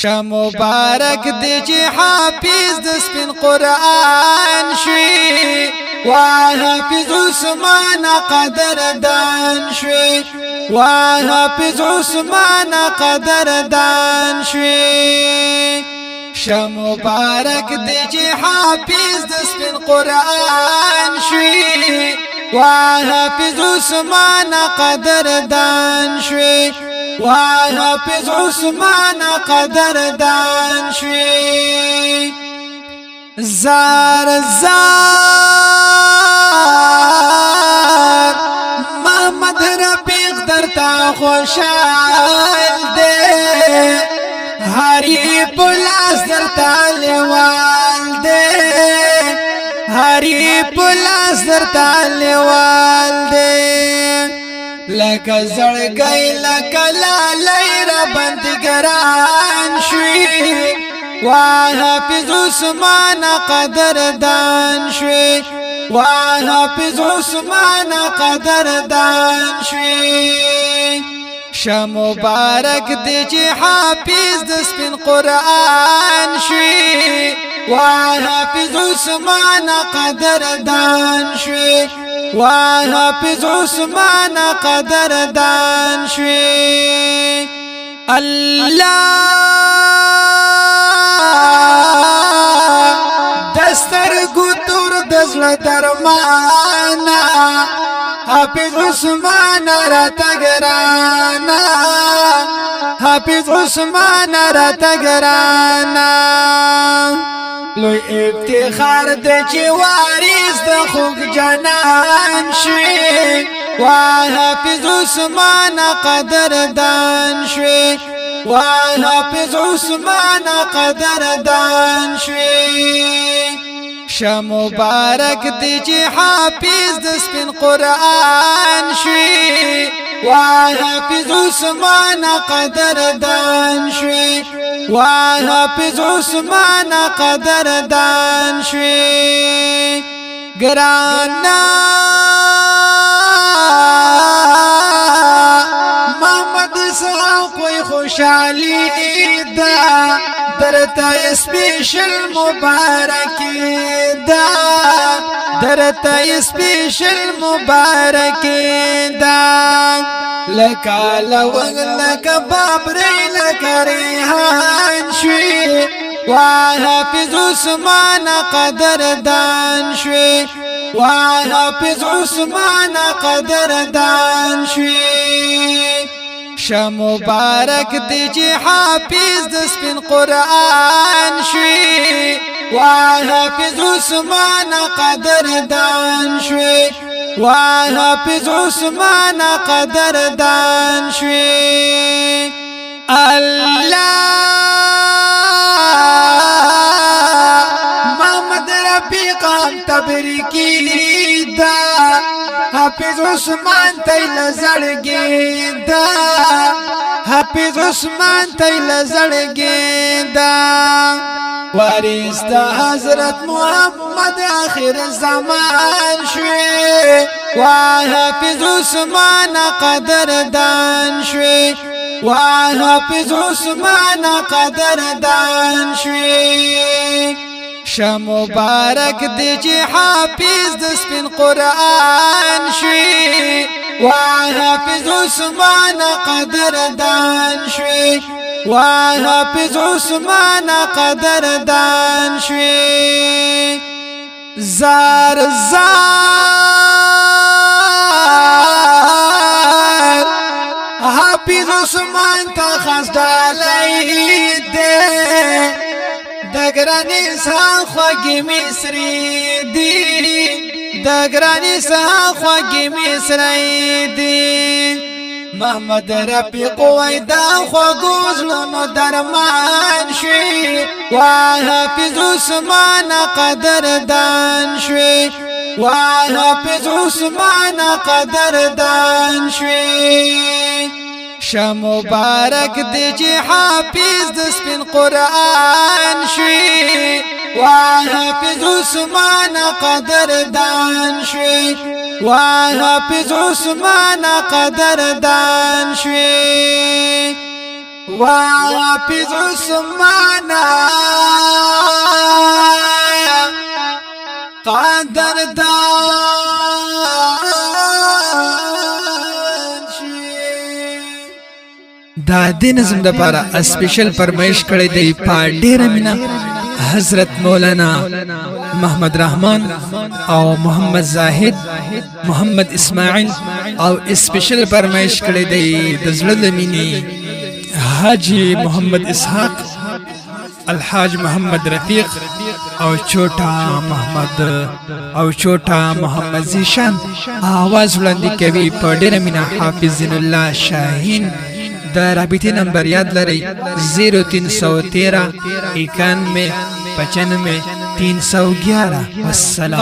مبارک دی چې حافظ د سپین قرآن شوی حافظ عثمان قدردان شوی حافظ عثمان قدردان شوی مبارک دی چې حافظ د سپین قرآن شوی حافظ عثمان قدردان شوی حافظ عثمان قدردان شوی زار محمد رفیق درتا خوشحال دے هری پلاس درتا لیوال دے هری پلاس درتا لیوال دے لکه زړګی لکه لالی را بندګران شوی حافظ عثمان قدردان شوی حافظ عثمان قدردان شوی مبارک دی چې حافظ د سپین قرآن شوی حافظ عثمان قدردان شوی حافظ عثمان قدردان شوی الله دستر ګتور دزله درمانا حافظ عثمان را تګرانا حافظ عثمان را تګرانا لوی افتخار د چې وارث د خوږ جنان شوی حافظ عثمان قدردان شوی حافظ عثمان قدردان شوی مبارک دی چې حافظ د سپین قرآن شوی حافظ عثمان قدردان شوی حافظ عثمان قدردان شوی ګرانا محمد صاحب کوئی خوشحالی دا درتا سپیشل مبارکی دا درتا سپیشل مبارکی دا لکا لونگ لکا بابری لکا ریحان شوی حافظ عثمان قدردان شوی حافظ عثمان قدردان شوی مبارک دی چې حافظ د سپین قرآن شوی حافظ عثمان قدردان شوی حافظ عثمان قدردان شوی الله محمد رفیق تبریکی دا حافظ عثمان تیل زړګی دا حافظ عثمان تیل زړګی دا وارث د حضرت محمد آخر زمان شوی حافظ عثمان قدردان شوی حافظ عثمان قدردان شوی مبارک دی چې حافظ د سپین قرآن شوی حافظ عثمان قدردان شوی حافظ عثمان قدردان شوی زار حافظ عثمان تا خاص ډالۍ دے دګرانی سان خوږی مصری دی دګرانی سان خوږی مصری دی محمد رفیق وای دا خوږو زلونو درمان شوی حافظ عثمان قدردان شوی حافظ عثمان قدردان شوی مبارک دی چې حافظ د سپین قرآن شوی حافظ عثمان قدردان شوی حافظ عثمان قدردان شوی وحافظ عثمانا قدردان شي دا د نظم د پاره سپیشل فرمایش کړی دی په ډیره مینا حضرت مولانا محمد رحمان او محمد زاهد محمد اسماعیل او سپیشل فرمایش کړی دی د زړه لمینی حاجی محمد اسحاق الحاج محمد رفیق او چھوٹا محمد زیشان آواز وړاندې کوي په ډیره مینا حافظ زین الله شاهین د رابطې نمبر یاد لرئ 0313 91 95 311 والسلام